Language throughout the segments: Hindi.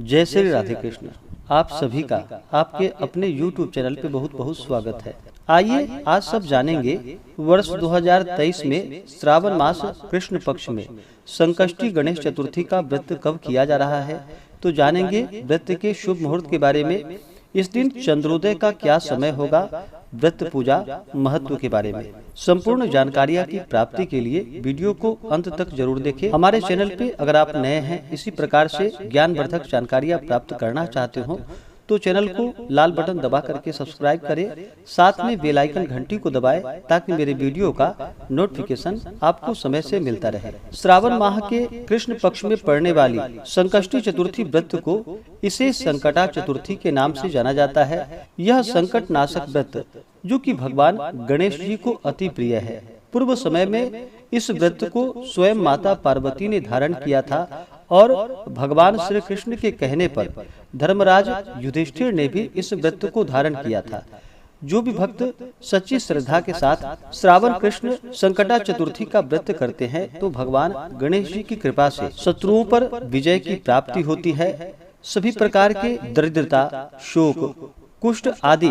जय श्री राधे कृष्ण। आप सभी का आपके अपने YouTube चैनल पे बहुत बहुत स्वागत है। आइए आज सब जानेंगे वर्ष 2023 में श्रावण मास कृष्ण पक्ष में संकष्टी गणेश चतुर्थी का व्रत कब किया जा रहा है। तो जानेंगे व्रत के शुभ मुहूर्त के बारे में, इस दिन चंद्रोदय का क्या समय होगा, व्रत पूजा महत्व के बारे में। संपूर्ण जानकारियाँ की प्राप्ति के लिए वीडियो को अंत तक जरूर देखें। हमारे चैनल पे अगर आप नए हैं, इसी प्रकार से ज्ञानवर्धक जानकारियाँ प्राप्त करना चाहते हो तो चैनल को लाल बटन दबा करके सब्सक्राइब करें, साथ में बेल आइकन घंटी को दबाएं ताकि मेरे वीडियो का नोटिफिकेशन आपको समय से मिलता रहे। श्रावण माह के कृष्ण पक्ष में पड़ने वाली संकष्टी चतुर्थी व्रत को इसे संकटा चतुर्थी के नाम से जाना जाता है। यह संकट नाशक व्रत जो कि भगवान गणेश जी को अति प्रिय है। पूर्व समय में इस व्रत को स्वयं माता पार्वती ने धारण किया था और भगवान श्री कृष्ण के कहने पर धर्मराज युधिष्ठिर ने भी इस व्रत को धारण किया था। जो भी भक्त सच्ची श्रद्धा के साथ श्रावण कृष्ण संकटा चतुर्थी का व्रत करते हैं तो भगवान गणेश जी की कृपा से शत्रुओं पर विजय की प्राप्ति होती है। सभी प्रकार के दरिद्रता, शोक, कुष्ठ आदि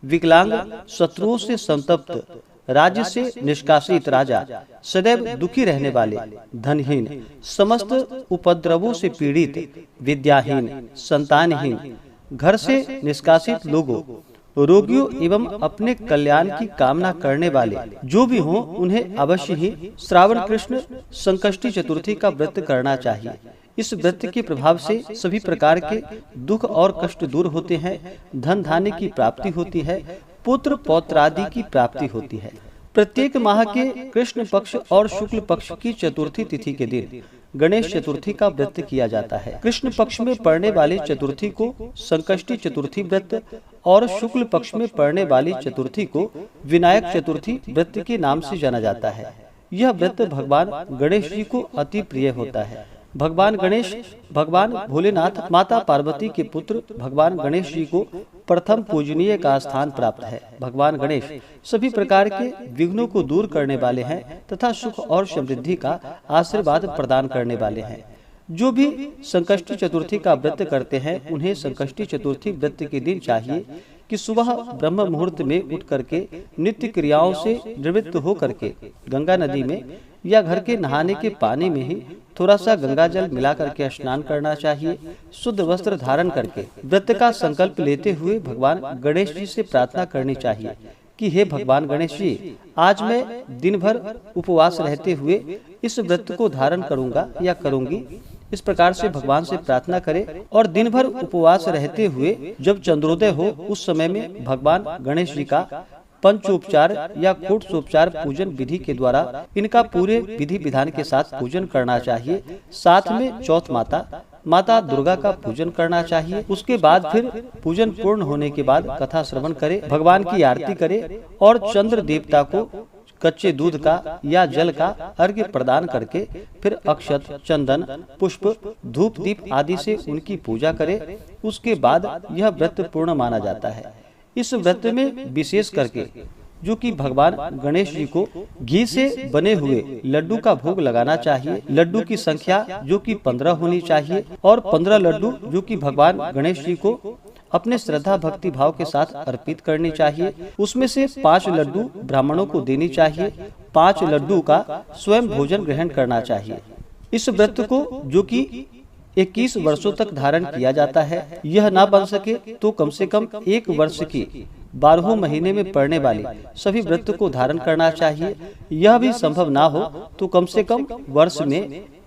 विकलांग शत्रुओं से संतप्त, राज्य से निष्कासित राजा, सदैव दुखी रहने वाले, धनहीन, समस्त उपद्रवों से पीड़ित, विद्याहीन, संतानहीन, घर से निष्कासित लोगों, रोगियों एवं अपने कल्याण की कामना करने वाले जो भी हों, उन्हें अवश्य ही श्रावण कृष्ण संकष्टी चतुर्थी का व्रत करना चाहिए। इस व्रत के प्रभाव से सभी प्रकार के दुख और कष्ट दूर होते हैं, धन धान्य की प्राप्ति होती है, पुत्र पौत्रादि की प्राप्ति होती है। प्रत्येक माह के कृष्ण पक्ष और शुक्ल पक्ष की चतुर्थी तिथि के दिन गणेश चतुर्थी का व्रत किया जाता है। कृष्ण पक्ष में पड़ने वाली चतुर्थी को संकष्टी चतुर्थी व्रत और शुक्ल पक्ष में पड़ने वाली चतुर्थी को विनायक चतुर्थी व्रत के नाम से जाना जाता है। यह व्रत भगवान गणेश जी को अति प्रिय होता है। भगवान गणेश भगवान भोलेनाथ माता पार्वती के पुत्र भगवान गणेश जी को प्रथम पूजनीय का स्थान प्राप्त है। भगवान गणेश सभी प्रकार के विघ्नों को दूर करने वाले हैं तथा सुख और समृद्धि का आशीर्वाद प्रदान करने वाले हैं। जो भी संकष्टी चतुर्थी का व्रत करते हैं उन्हें संकष्टी चतुर्थी व्रत के दिन चाहिए कि सुबह ब्रह्म मुहूर्त में उठ करके नित्य क्रियाओं से निवृत्त हो करके गंगा नदी में या घर के नहाने के पानी में ही थोड़ा सा गंगा जल मिला करके स्नान करना चाहिए। शुद्ध वस्त्र धारण करके व्रत का संकल्प लेते हुए भगवान गणेश जी से प्रार्थना करनी चाहिए कि हे भगवान गणेश जी, आज मैं दिन भर उपवास रहते हुए इस व्रत को धारण करूंगा या करूंगी। इस प्रकार से भगवान से प्रार्थना करें और दिन भर उपवास रहते हुए जब चंद्रोदय हो उस समय में भगवान गणेश जी का पंचोपचार या कूटोपचार पूजन विधि के द्वारा इनका पूरे विधि विधान के साथ पूजन करना चाहिए। साथ में चौथ माता दुर्गा का पूजन करना चाहिए। उसके बाद फिर पूजन पूर्ण होने के बाद कथा श्रवण करे, भगवान की आरती करे और चंद्र देवता को कच्चे दूध का या जल का अर्घ्य प्रदान करके फिर अक्षत, चंदन, पुष्प, धूप, दीप आदि से उनकी पूजा करे। उसके बाद यह व्रत पूर्ण माना जाता है। इस व्रत में विशेष करके जो कि भगवान गणेश जी को घी से बने हुए लड्डू का भोग लगाना चाहिए। लड्डू की संख्या जो कि 15 होनी चाहिए और 15 लड्डू जो कि भगवान गणेश जी को अपने श्रद्धा भक्ति भाव के साथ अर्पित करनी चाहिए। उसमें से 5 लड्डू ब्राह्मणों को देनी चाहिए, 5 लड्डू का स्वयं भोजन ग्रहण करना चाहिए। इस व्रत को जो कि 21 वर्षों तक धारण किया जाता है। यह ना बन सके तो कम से कम 1 वर्ष की 12 महीने में पड़ने वाली सभी व्रत को धारण करना चाहिए। यह भी संभव ना हो तो कम से कम वर्ष में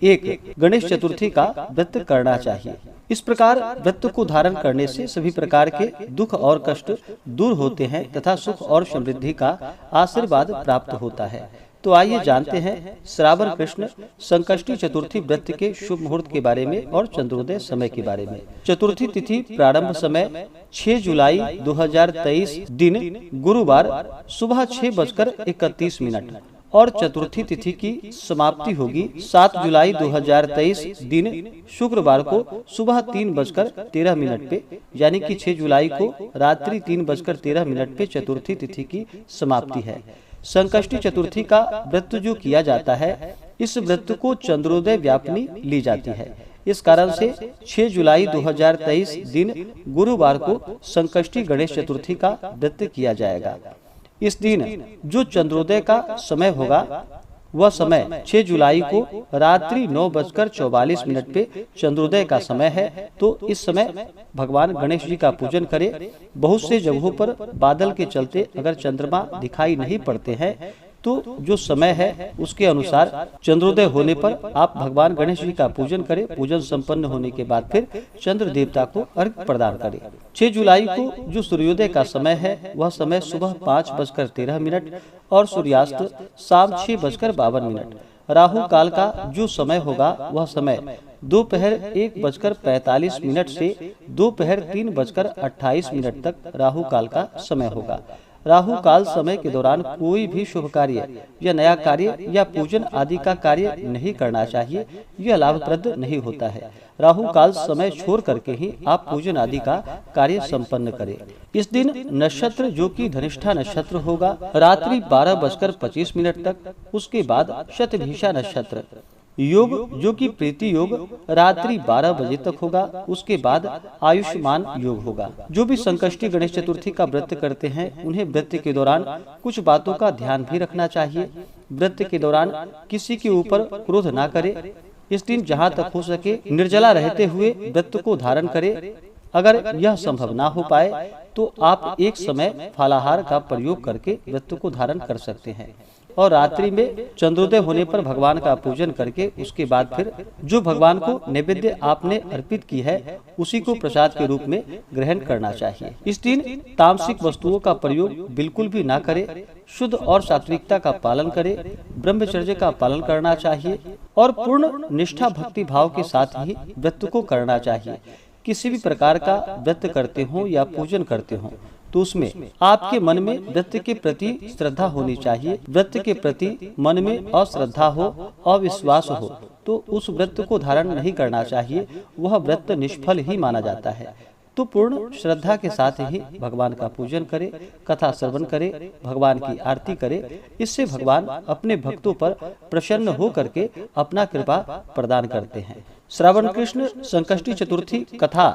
एक गणेश चतुर्थी का व्रत करना चाहिए। इस प्रकार व्रत को धारण करने से सभी प्रकार के दुख और कष्ट दूर होते हैं तथा सुख और समृद्धि का आशीर्वाद प्राप्त होता है। तो आइए जानते हैं श्रावण कृष्ण संकष्टी चतुर्थी व्रत के शुभ मुहूर्त के बारे में और चंद्रोदय समय के बारे में। चतुर्थी तिथि प्रारंभ समय 6 जुलाई 2023 दिन गुरुवार सुबह 6:31 और चतुर्थी तिथि की समाप्ति होगी 7 जुलाई 2023 दिन शुक्रवार को सुबह 3:13 पे, यानी कि 6 जुलाई को रात्रि 3:13 पे चतुर्थी तिथि की समाप्ति है। संकष्टी चतुर्थी का व्रत जो किया जाता है, इस व्रत को चंद्रोदय व्यापिनी ली जाती है। इस कारण से 6 जुलाई 2023 दिन गुरुवार को संकष्टी गणेश चतुर्थी का व्रत किया जाएगा। इस दिन जो चंद्रोदय का समय होगा वह समय 6 जुलाई को रात्रि 9:44 पे चंद्रोदय का समय है। तो इस समय भगवान गणेश जी का पूजन करें। बहुत से जगहों पर बादल के चलते अगर चंद्रमा दिखाई नहीं पड़ते हैं तो जो समय है उसके अनुसार चंद्रोदय होने पर आप भगवान गणेश जी का पूजन करें। पूजन संपन्न होने के बाद फिर चंद्र देवता को अर्घ्य प्रदान करें। 6 जुलाई को जो सूर्योदय का समय है वह समय सुबह 5:13 और सूर्यास्त शाम 6:52। राहु काल का जो समय होगा वह समय दोपहर 1:45 से दोपहर 3:28 तक राहु काल का समय होगा। राहु काल समय के दौरान कोई भी शुभ कार्य या नया कार्य या पूजन आदि का कार्य नहीं करना चाहिए। यह लाभप्रद नहीं होता है। राहु काल समय छोड़ करके ही आप पूजन आदि का कार्य संपन्न करें। इस दिन नक्षत्र जो कि धनिष्ठा नक्षत्र होगा रात्रि 12:25 तक। उसके बाद शतभिषा नक्षत्र योग जो कि प्रीति योग रात्रि 12 बजे तक होगा। उसके बाद आयुष्मान योग होगा। जो भी संकष्टी गणेश चतुर्थी का व्रत करते हैं उन्हें व्रत के दौरान कुछ बातों का ध्यान भी रखना चाहिए। व्रत के दौरान किसी के ऊपर क्रोध ना करें। इस दिन जहाँ तक हो सके निर्जला रहते हुए व्रत को धारण करें। अगर यह संभव ना हो पाए तो आप एक समय फलाहार का प्रयोग करके व्रत को धारण कर सकते हैं और रात्रि में चंद्रोदय होने पर भगवान का पूजन करके उसके बाद फिर जो भगवान को नैवेद्य आपने अर्पित की है उसी को प्रसाद के रूप में ग्रहण करना चाहिए। इस दिन तामसिक वस्तुओं का प्रयोग बिल्कुल भी ना करें। शुद्ध और सात्विकता का पालन करें। ब्रह्मचर्य का पालन करना चाहिए और पूर्ण निष्ठा भक्ति भाव के साथ ही व्रत को करना चाहिए। किसी भी प्रकार का व्रत करते हो या पूजन करते हो तो उसमें आपके मन में व्रत के प्रति श्रद्धा होनी चाहिए। व्रत के प्रति मन में अश्रद्धा हो, अविश्वास हो तो उस व्रत को धारण नहीं करना चाहिए। वह व्रत निष्फल ही माना जाता है। तो पूर्ण श्रद्धा के साथ ही भगवान का पूजन करें, कथा श्रवण करें, भगवान की आरती करें। इससे भगवान अपने भक्तों पर प्रसन्न हो करके अपना कृपा प्रदान करते हैं। श्रावण कृष्ण संकष्टी चतुर्थी कथा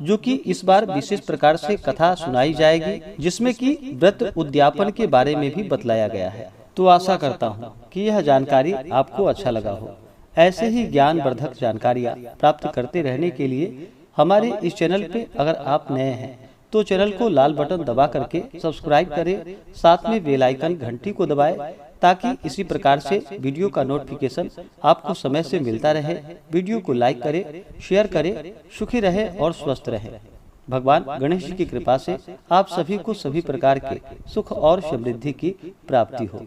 जो कि इस बार विशेष प्रकार से कथा सुनाई जाएगी जिसमें कि व्रत उद्यापन के बारे में भी बतलाया गया है। तो आशा करता हूँ कि यह जानकारी आपको अच्छा लगा हो। ऐसे ही ज्ञानवर्धक जानकारियाँ प्राप्त करते रहने के लिए हमारे इस चैनल पे अगर आप नए हैं तो चैनल को लाल बटन दबा करके सब्सक्राइब करें। साथ में बेल आइकन घंटी को दबाएं ताकि इसी प्रकार से वीडियो का नोटिफिकेशन आपको समय से मिलता रहे। वीडियो को लाइक करें, शेयर करें। सुखी रहे और स्वस्थ रहे। भगवान गणेश जी की कृपा से आप सभी को सभी प्रकार के सुख और समृद्धि की प्राप्ति हो।